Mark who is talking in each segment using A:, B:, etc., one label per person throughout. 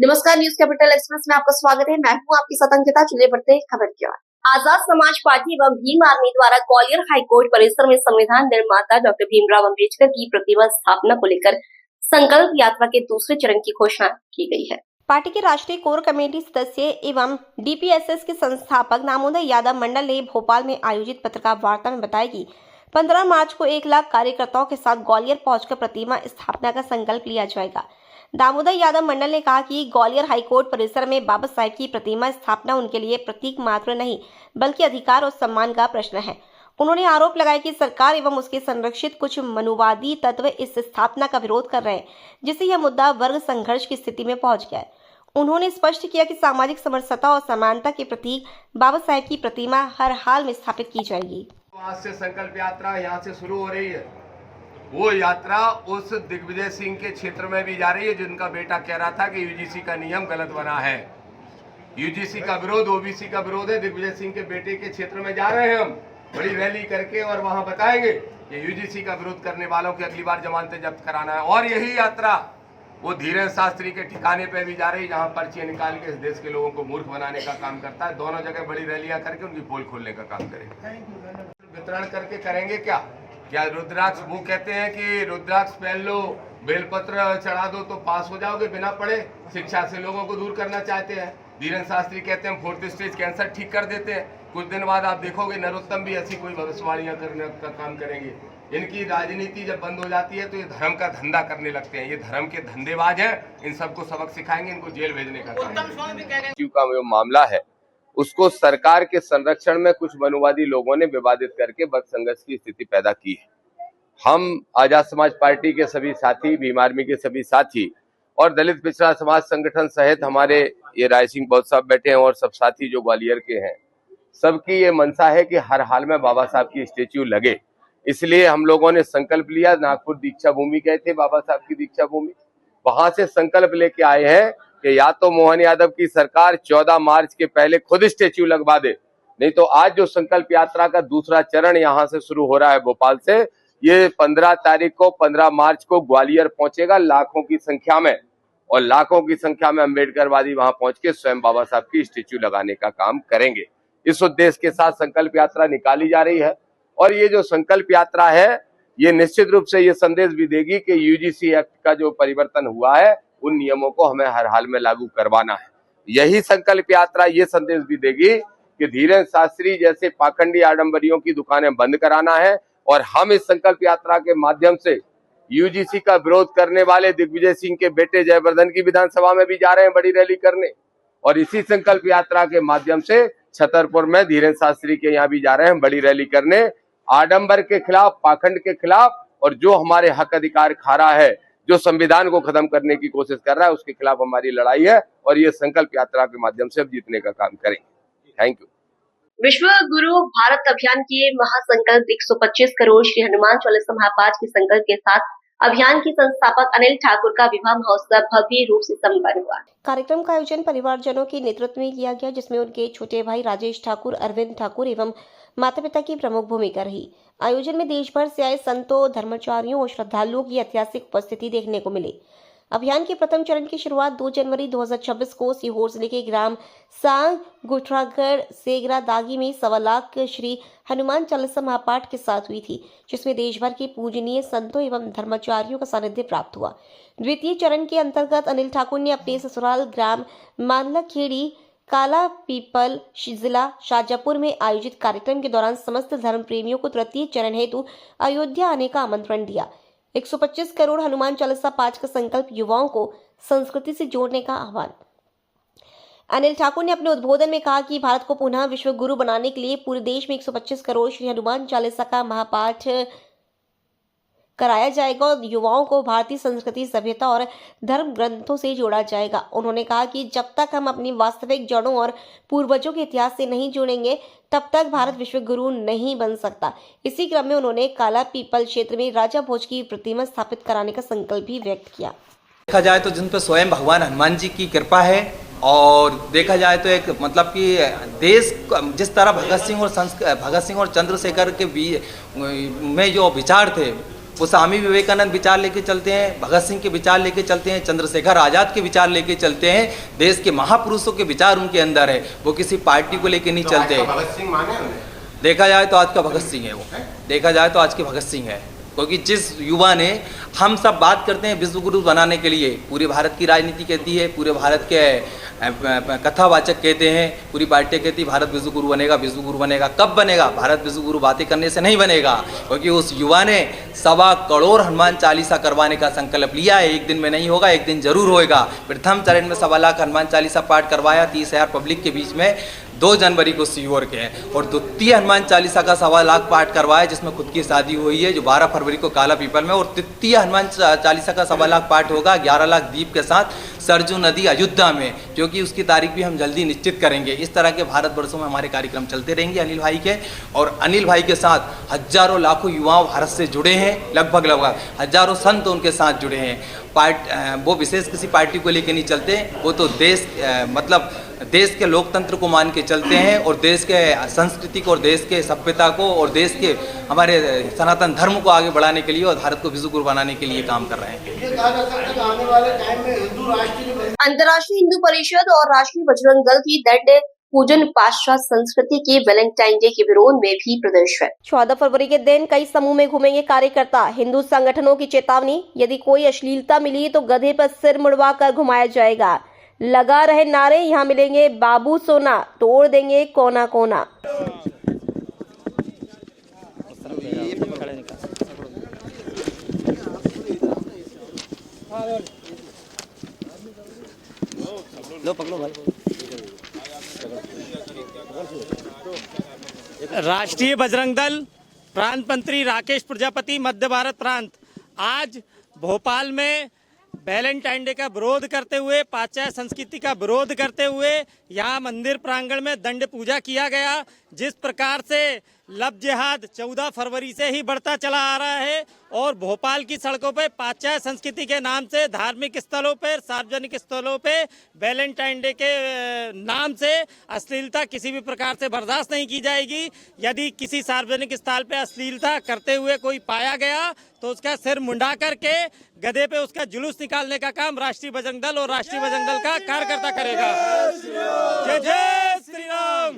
A: नमस्कार, news capital express में आपका स्वागत है। मैं हूं आपकी सतंकिता। चलिए बढ़ते हैं खबर की ओर। आजाद समाज पार्टी एवं भीम आर्मी द्वारा ग्वालियर हाईकोर्ट परिसर में संविधान निर्माता डॉक्टर भीमराव अम्बेडकर की प्रतिमा स्थापना को लेकर संकल्प यात्रा के दूसरे चरण की घोषणा की गई है। पार्टी के राष्ट्रीय कोर कमेटी सदस्य एवं डीपीएसएस के संस्थापक दामोदर यादव मंडल ने भोपाल में आयोजित पत्रकार वार्ता में बताया कि 15 मार्च को 1 लाख कार्यकर्ताओं के साथ ग्वालियर पहुंचकर प्रतिमा स्थापना का संकल्प लिया जाएगा। दामोदर यादव मंडल ने कहा कि ग्वालियर हाईकोर्ट परिसर में बाबा साहेब की प्रतिमा स्थापना उनके लिए प्रतीक मात्र नहीं बल्कि अधिकार और सम्मान का प्रश्न है। उन्होंने आरोप लगाया कि सरकार एवं उसके संरक्षित कुछ मनुवादी तत्व इस स्थापना का विरोध कर रहे हैं, जिससे यह मुद्दा वर्ग संघर्ष की स्थिति में पहुंच गया है। उन्होंने स्पष्ट किया कि सामाजिक समरसता और समानता के प्रतीक बाबा साहेब की प्रतिमा हर हाल में स्थापित की जाएगी।
B: आज से संकल्प यात्रा यहाँ से शुरू हो रही है। वो यात्रा उस दिग्विजय सिंह के क्षेत्र में भी जा रही है जिनका बेटा कह रहा था कि यूजीसी का नियम गलत बना है। यूजीसी का विरोध ओबीसी का विरोध है। दिग्विजय सिंह के बेटे के क्षेत्र में जा रहे हैं हम बड़ी रैली करके और वहां बताएंगे कि यूजीसी का विरोध करने वालों की अगली बार जमानतें जब्त कराना है। और यही यात्रा वो धीरेन्द्र शास्त्री के ठिकाने पे भी जा रही है जहाँ पर्चियां निकाल के इस देश के लोगों को मूर्ख बनाने का काम करता है। दोनों जगह बड़ी रैलियां करके उनकी पोल खोलने का काम करेंगे। वितरण करके करेंगे क्या रुद्राक्ष वो कहते हैं कि रुद्राक्ष पहन लो, बेलपत्र चढ़ा दो तो पास हो जाओगे बिना पढ़े। शिक्षा से लोगों को दूर करना चाहते हैं। धीरेन्द्र शास्त्री कहते हैं 4th स्टेज कैंसर ठीक कर देते हैं। कुछ दिन बाद आप देखोगे नरोत्तम भी ऐसी कोई भविष्यवाणियां करने का काम करेंगे। इनकी राजनीति जब बंद हो जाती है तो ये धर्म का धंधा करने लगते हैं। ये धर्म के धंधेबाज हैं। इन सबको सबक सिखाएंगे, इनको जेल भेजने का काम जो मामला है उसको सरकार के संरक्षण में कुछ मनुवादी लोगों ने विवादित करके वर्ग संघर्ष की स्थिति पैदा की है। हम आजाद समाज पार्टी के सभी साथी, भीम आर्मी के सभी साथी और दलित पिछड़ा समाज संगठन सहित हमारे ये राय सिंह बहुत साहब बैठे हैं और सब साथी जो ग्वालियर के हैं, सबकी ये मनसा है कि हर हाल में बाबा साहब की स्टेच्यू लगे। इसलिए हम लोगों ने संकल्प लिया। नागपुर दीक्षा भूमि गए थे, बाबा साहब की दीक्षा भूमि, वहां से संकल्प लेके आए हैं कि या तो मोहन यादव की सरकार 14 मार्च के पहले खुद स्टेच्यू लगवा दे, नहीं तो आज जो संकल्प यात्रा का दूसरा चरण यहां से शुरू हो रहा है भोपाल से, ये 15 तारीख को 15 मार्च को ग्वालियर पहुंचेगा लाखों की संख्या में। और लाखों की संख्या में अम्बेडकरवादी वहां पहुंच के स्वयं बाबा साहब की स्टेच्यू लगाने का काम करेंगे। इस उद्देश्य के साथ संकल्प यात्रा निकाली जा रही है। और ये जो संकल्प यात्रा है ये निश्चित रूप से ये संदेश भी देगी कि यूजीसी एक्ट का जो परिवर्तन हुआ है उन नियमों को हमें हर हाल में लागू करवाना है। यही संकल्प यात्रा ये संदेश भी देगी कि धीरेन्द्र शास्त्री जैसे पाखंडी आडंबरियों की दुकानें बंद कराना है। और हम इस संकल्प यात्रा के माध्यम से यूजीसी का विरोध करने वाले दिग्विजय सिंह के बेटे जयवर्धन की विधानसभा में भी जा रहे हैं बड़ी रैली करने। और इसी संकल्प यात्रा के माध्यम से छतरपुर में धीरेन्द्र शास्त्री के यहाँ भी जा रहे हैं बड़ी रैली करने, आडंबर के खिलाफ, पाखंड के खिलाफ, और जो हमारे हक अधिकार खा रहा है, जो संविधान को खत्म करने की कोशिश कर रहा है, उसके खिलाफ हमारी लड़ाई है। और ये संकल्प यात्रा के माध्यम से अब जीतने का काम करेंगे। Thank you. विश्व गुरु भारत अभियान के महासंकल्प 125 करोड़ श्री हनुमान चालीसा महापाठ के संकल्प के साथ अभियान के संस्थापक अनिल ठाकुर का विवाह महोत्सव भव्य रूप से संपन्न हुआ। कार्यक्रम का आयोजन परिवारजनों के नेतृत्व में किया गया, जिसमें उनके छोटे भाई राजेश ठाकुर, अरविंद ठाकुर एवं माता पिता की प्रमुख भूमिका रही। आयोजन में देश भर से आए संतों, धर्माचार्यों और श्रद्धालुओं की ऐतिहासिक उपस्थिति देखने को मिली। अभियान के प्रथम चरण की शुरुआत 2 जनवरी 2026 को सीहोर जिले के ग्राम सांग गुठरागढ़ सेगरा दागी में 1.25 लाख श्री हनुमान चालीसा महापाठ के साथ हुई थी, जिसमें देश भर के पूजनीय संतों एवं धर्माचार्यों का सानिध्य प्राप्त हुआ। द्वितीय चरण के अंतर्गत अनिल ठाकुर ने अपने ससुराल ग्राम मानला खेड़ी काला पीपल जिला शाजापुर में आयोजित कार्यक्रम के दौरान समस्त धर्म प्रेमियों को तृतीय चरण हेतु अयोध्या आने का आमंत्रण दिया। 125 करोड़ हनुमान चालीसा पाठ का संकल्प युवाओं को संस्कृति से जोड़ने का आह्वान। अनिल ठाकुर ने अपने उद्बोधन में कहा कि भारत को पुनः विश्व गुरु बनाने के लिए पूरे देश में 125 करोड़ श्री हनुमान चालीसा का महापाठ कराया जाएगा और युवाओं को भारतीय संस्कृति, सभ्यता और धर्म ग्रंथों से जोड़ा जाएगा। उन्होंने कहा कि जब तक हम अपनी वास्तविक जड़ों और पूर्वजों के इतिहास से नहीं जुड़ेंगे तब तक भारत विश्व गुरु नहीं बन सकता। इसी क्रम में उन्होंने काला पीपल क्षेत्र में राजा भोज की प्रतिमा स्थापित कराने का संकल्प भी व्यक्त किया।
C: देखा जाए तो जिन पर स्वयं भगवान हनुमान जी की कृपा है, और देखा जाए तो एक मतलब कि देश जिस तरह भगत सिंह और चंद्रशेखर के में जो विचार थे वो स्वामी विवेकानंद विचार लेके चलते हैं, भगत सिंह के विचार लेके चलते हैं, चंद्रशेखर आज़ाद के विचार लेके चलते हैं। देश के महापुरुषों के विचार उनके अंदर है, वो किसी पार्टी को लेके नहीं चलते।
B: भगत सिंह माने उन्हें?
C: देखा जाए तो आज का भगत सिंह है वो, देखा जाए तो आज के भगत सिंह है, क्योंकि जिस युवा ने, हम सब बात करते हैं विश्व गुरु बनाने के लिए, पूरे भारत की राजनीति कहती है, पूरे भारत के कथावाचक कहते हैं, पूरी पार्टियाँ कहती है भारत विश्व गुरु बनेगा, विश्व गुरु बनेगा। कब बनेगा? भारत विश्व गुरु बातें करने से नहीं बनेगा, क्योंकि उस युवा ने 1.25 करोड़ हनुमान चालीसा करवाने का संकल्प लिया है। एक दिन में नहीं होगा, एक दिन जरूर होएगा। प्रथम चरण में 1.25 लाख हनुमान चालीसा पाठ करवाया 30,000 पब्लिक के बीच में 2 जनवरी को सीहोर के हैं, और द्वितीय हनुमान चालीसा का 1.25 लाख पाठ करवाया जिसमें खुद की शादी हुई है, जो 12 फरवरी को काला पीपल में, और तृतीय हनुमान चालीसा का 1.25 लाख पाठ होगा 11 लाख दीप के साथ सरजू नदी अयोध्या में, क्योंकि उसकी तारीख भी हम जल्दी निश्चित करेंगे। इस तरह के भारतवर्षों में हमारे कार्यक्रम चलते रहेंगे अनिल भाई के, और अनिल भाई के साथ हजारों लाखों युवाओं भारत से जुड़े हैं, लगभग हजारों संत उनके साथ जुड़े हैं। वो विशेष किसी पार्टी को लेकर नहीं चलते, वो तो देश मतलब देश के लोकतंत्र को मान के चलते हैं, और देश के संस्कृति को और देश के सभ्यता को और देश के हमारे सनातन धर्म को आगे बढ़ाने के लिए और भारत को विश्व गुरु बनाने के लिए काम कर रहे हैं।
A: अंतर्राष्ट्रीय हिंदू परिषद और राष्ट्रीय बजरंग दल की दंड पूजन पाश्चात्य संस्कृति के वैलेंटाइन डे के विरोध में भी प्रदर्शन। 14 फरवरी के दिन कई समूह में घूमेंगे कार्यकर्ता। हिंदू संगठनों की चेतावनी, यदि कोई अश्लीलता मिली तो गधे पर सिर मुड़वा कर घुमाया जाएगा। लगा रहे नारे, यहाँ मिलेंगे बाबू सोना, तोड़ देंगे कोना कोना।
D: राष्ट्रीय बजरंग दल प्रांत मंत्री राकेश प्रजापति, मध्य भारत प्रांत, आज भोपाल में वैलेंटाइन डे का विरोध करते हुए, पाश्चात्य संस्कृति का विरोध करते हुए यहाँ मंदिर प्रांगण में दंड पूजा किया गया। जिस प्रकार से लव जिहाद 14 फरवरी से ही बढ़ता चला आ रहा है, और भोपाल की सड़कों पे पाश्चात्य संस्कृति के नाम से धार्मिक स्थलों पर, सार्वजनिक स्थलों पे वैलेंटाइन डे के नाम से अश्लीलता किसी भी प्रकार से बर्दाश्त नहीं की जाएगी। यदि किसी सार्वजनिक स्थल पे अश्लीलता करते हुए कोई पाया गया तो उसका सिर मुंडा करके गधे पे उसका जुलूस निकालने का काम राष्ट्रीय बजरंग दल और राष्ट्रीय बजरंग दल का कार्यकर्ता करेगा। जय जय श्री राम।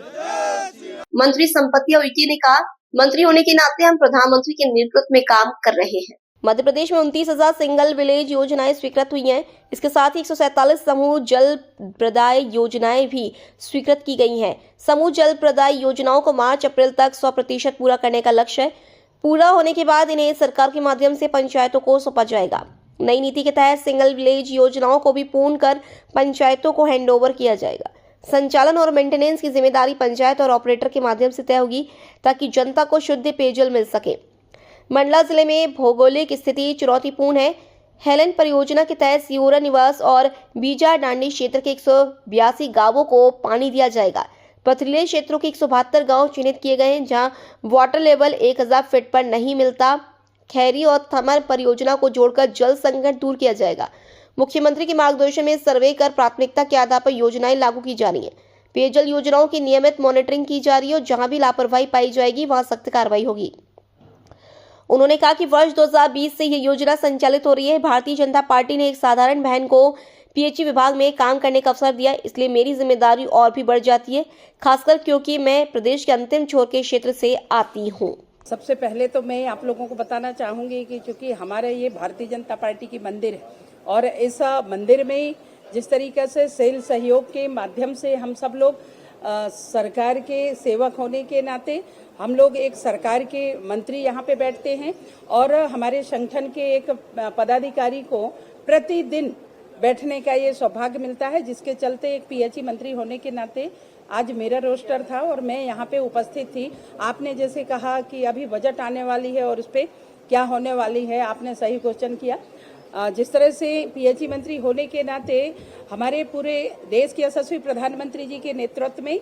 A: मंत्री संपत्ति उइके ने कहा, मंत्री होने के नाते हम प्रधानमंत्री के नेतृत्व में काम कर रहे हैं। मध्य प्रदेश में 29,000 सिंगल विलेज योजनाएं स्वीकृत हुई हैं। इसके साथ ही 147 समूह जल प्रदाय योजनाएं भी स्वीकृत की गई हैं। समूह जल प्रदाय योजनाओं को मार्च अप्रैल तक 100% पूरा करने का लक्ष्य है। पूरा होने के बाद इन्हें सरकार के माध्यम से पंचायतों को सौंपा जाएगा। नई नीति के तहत सिंगल विलेज योजनाओं को भी पूर्ण कर पंचायतों को हैंडओवर किया जाएगा। संचालन और मेंटेनेंस की जिम्मेदारी पंचायत और ऑपरेटर के माध्यम से तय होगी, ताकि जनता को शुद्ध पेयजल मिल सके। मंडला जिले में भौगोलिक स्थिति चुनौतीपूर्ण है। हेलन परियोजना के तहत सियोरा निवास और बीजा डांडी क्षेत्र के 182 गांवों को पानी दिया जाएगा। पथरीले क्षेत्रों के 172 गांव चिन्हित किए गए हैं, जहां वाटर लेवल 1000 फीट पर नहीं मिलता। खैरी और थमर परियोजना को जोड़कर जल संकट दूर किया जाएगा। मुख्यमंत्री के मार्गदर्शन में सर्वे कर प्राथमिकता के आधार पर योजनाएं लागू की जा रही हैं। पेयजल योजनाओं की नियमित मॉनिटरिंग की जा रही है और जहां भी लापरवाही पाई जाएगी वहां सख्त कार्रवाई होगी। उन्होंने कहा कि वर्ष 2020 से यह योजना संचालित हो रही है। भारतीय जनता पार्टी ने एक साधारण बहन को पीएचई विभाग में काम करने का अवसर दिया, इसलिए मेरी जिम्मेदारी और भी बढ़ जाती है, खासकर क्योंकि मैं प्रदेश के अंतिम छोर के क्षेत्र से आती हूँ।
E: सबसे पहले तो मैं आप लोगों को बताना चाहूंगी कि चूंकि हमारे ये भारतीय जनता पार्टी की मंदिर है, और इस मंदिर में जिस तरीके से सेल सहयोग के माध्यम से हम सब लोग सरकार के सेवक होने के नाते हम लोग एक सरकार के मंत्री यहाँ पे बैठते हैं, और हमारे संगठन के एक पदाधिकारी को प्रतिदिन बैठने का ये सौभाग्य मिलता है, जिसके चलते एक पीएचई मंत्री होने के नाते आज मेरा रोस्टर था और मैं यहाँ पे उपस्थित थी। आपने जैसे कहा कि अभी बजट आने वाली है और उस पर क्या होने वाली है, आपने सही क्वेश्चन किया। जिस तरह से पीएचई मंत्री होने के नाते हमारे पूरे देश के यशस्वी प्रधानमंत्री जी के नेतृत्व में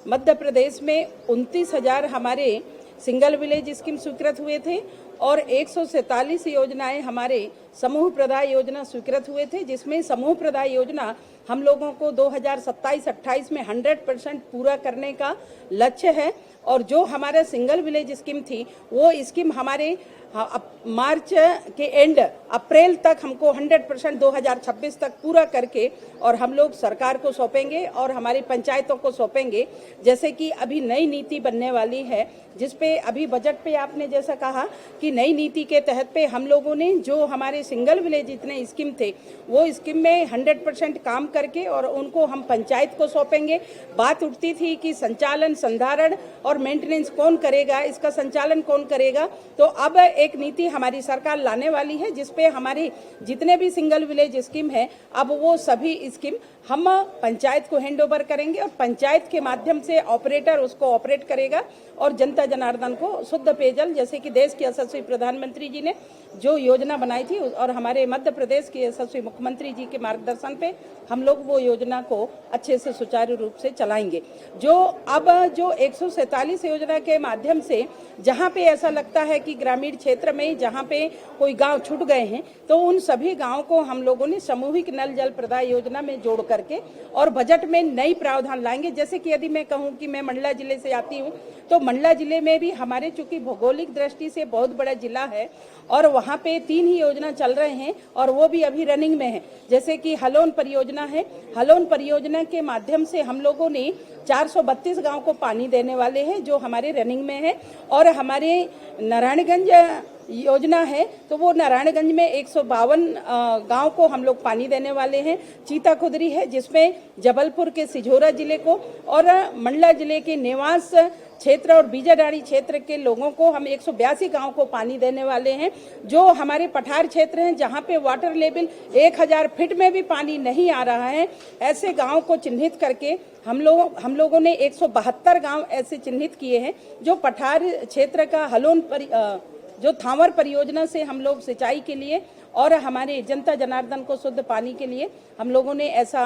E: मध्य प्रदेश में 29,000 हमारे सिंगल विलेज स्कीम स्वीकृत हुए थे, और 147 योजनाएं हमारे समूह प्रदाय योजना स्वीकृत हुए थे, जिसमें समूह प्रदाय योजना हम लोगों को 2027-28 में 100% पूरा करने का लक्ष्य है। और जो हमारा सिंगल विलेज स्कीम थी, वो स्कीम हमारे मार्च के एंड अप्रैल तक हमको 100% 2026 तक पूरा करके और हम लोग सरकार को सौंपेंगे और हमारी पंचायतों को सौंपेंगे। जैसे कि अभी नई नीति बनने वाली है, जिस पे अभी बजट पे आपने जैसा कहा कि नई नीति के तहत पे हम लोगों ने जो हमारे सिंगल विलेज जितने स्कीम थे, वो स्कीम में 100% काम करके और उनको हम पंचायत को सौंपेंगे। बात उठती थी कि संचालन, संधारण और मेंटेनेंस कौन करेगा, इसका संचालन कौन करेगा। तो अब एक नीति हमारी सरकार लाने वाली है, जिसपे हमारी जितने भी सिंगल विलेज स्कीम है, अब वो सभी स्कीम हम पंचायत को हैंड ओवर करेंगे और पंचायत के माध्यम से ऑपरेटर उसको ऑपरेट करेगा और जनता जनार्दन को शुद्ध पेयजल, जैसे कि देश के यशस्वी प्रधानमंत्री जी ने जो योजना बनाई थी और हमारे मध्य प्रदेश के यशस्वी मुख्यमंत्री जी के मार्गदर्शन पे हम लोग वो योजना को अच्छे से सुचारू रूप से चलाएंगे। जो 147 योजना के माध्यम से जहाँ पे ऐसा लगता है कि ग्रामीण क्षेत्र में जहाँ पे कोई गांव छूट गए हैं, तो उन सभी गांव को हम लोगों ने सामूहिक नल जल प्रदाय योजना में जोड़ करके और बजट में नई प्रावधान लाएंगे। जैसे कि यदि मैं कहूँ कि मैं मंडला जिले से आती हूँ, तो मंडला जिले में भी हमारे चूंकि भौगोलिक दृष्टि से बहुत बड़ा जिला है और वहाँ पे 3 ही योजना चल रहे हैं और वो भी अभी रनिंग में है। जैसे कि हलोन परियोजना है, हलोन परियोजना के माध्यम से हम लोगों ने 432 गांव को पानी देने वाले हैं, जो हमारे रनिंग में है। और हमारे नारायणगंज योजना है, तो वो नारायणगंज में 152 गांव को हम लोग पानी देने वाले हैं। चीता खुदरी है, जिसमें जबलपुर के सिझोरा जिले को और मंडला जिले के नेवास क्षेत्र और बीजाडाड़ी क्षेत्र के लोगों को हम 182 गांव को पानी देने वाले हैं। जो हमारे पठार क्षेत्र हैं, जहां पे वाटर लेवल 1000 फीट में भी पानी नहीं आ रहा है, ऐसे गांव को चिन्हित करके हम लोगों ने 172 गांव ऐसे चिन्हित किए हैं, जो पठार क्षेत्र का हलोन जो थावर परियोजना से हम लोग सिंचाई के लिए और हमारे जनता जनार्दन को शुद्ध पानी के लिए हम लोगों ने ऐसा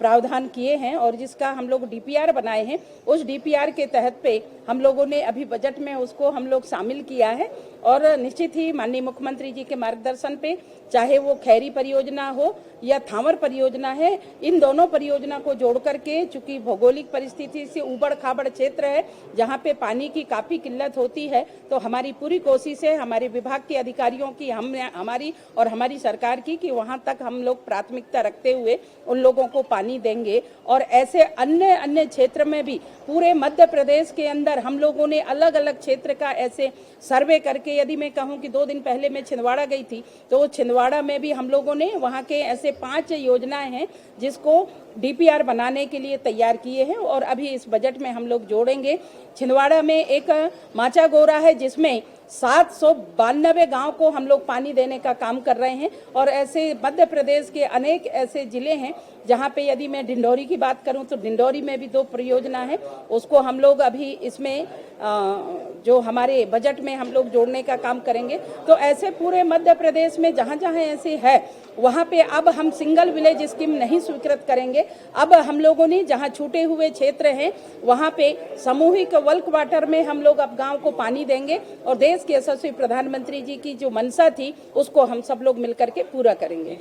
E: प्रावधान किए हैं और जिसका हम लोग डीपीआर बनाए हैं। उस डीपीआर के तहत पे हम लोगों ने अभी बजट में उसको हम लोग शामिल किया है और निश्चित ही माननीय मुख्यमंत्री जी के मार्गदर्शन पे, चाहे वो खैरी परियोजना हो या थावर परियोजना है, इन दोनों परियोजना को जोड़ करके, चूंकि भौगोलिक परिस्थिति से उबड़ खाबड़ क्षेत्र है जहाँ पे पानी की काफी किल्लत होती है, तो हमारी पूरी कोशिश है, हमारे विभाग के अधिकारियों की, हमारी और हमारी सरकार की, कि वहाँ तक हम लोग प्राथमिकता रखते हुए उन लोगों को पानी देंगे। और ऐसे अन्य क्षेत्र में भी पूरे मध्य प्रदेश के अंदर हम लोगों ने अलग अलग क्षेत्र का ऐसे सर्वे करके, यदि मैं कहूँ कि 2 दिन पहले मैं छिंदवाड़ा गई थी, तो छिंदवाड़ा में भी हम लोगों ने वहाँ के ऐसे 5 योजनाएं हैं जिसको डीपीआर बनाने के लिए तैयार किए हैं और अभी इस बजट में हम लोग जोड़ेंगे। छिंदवाड़ा में एक माचा गोरा है, जिसमें 792 गांव को हम लोग पानी देने का काम कर रहे हैं और ऐसे मध्य प्रदेश के अनेक ऐसे जिले हैं जहां पे, यदि मैं डिंडौरी की बात करूं तो डिंडौरी में भी 2 परियोजना है, उसको हम लोग अभी इसमें जो हमारे बजट में हम लोग जोड़ने का काम करेंगे। तो ऐसे पूरे मध्य प्रदेश में जहां जहां ऐसे है, वहां पे अब हम सिंगल विलेज स्कीम नहीं स्वीकृत करेंगे। अब हम लोगों ने जहां छूटे हुए क्षेत्र हैं, वहां पे सामूहिक बल्क वाटर में हम लोग अब गांव को पानी देंगे और देश के यशस्वी प्रधानमंत्री जी की जो मंशा थी, उसको हम सब लोग मिलकर के पूरा करेंगे।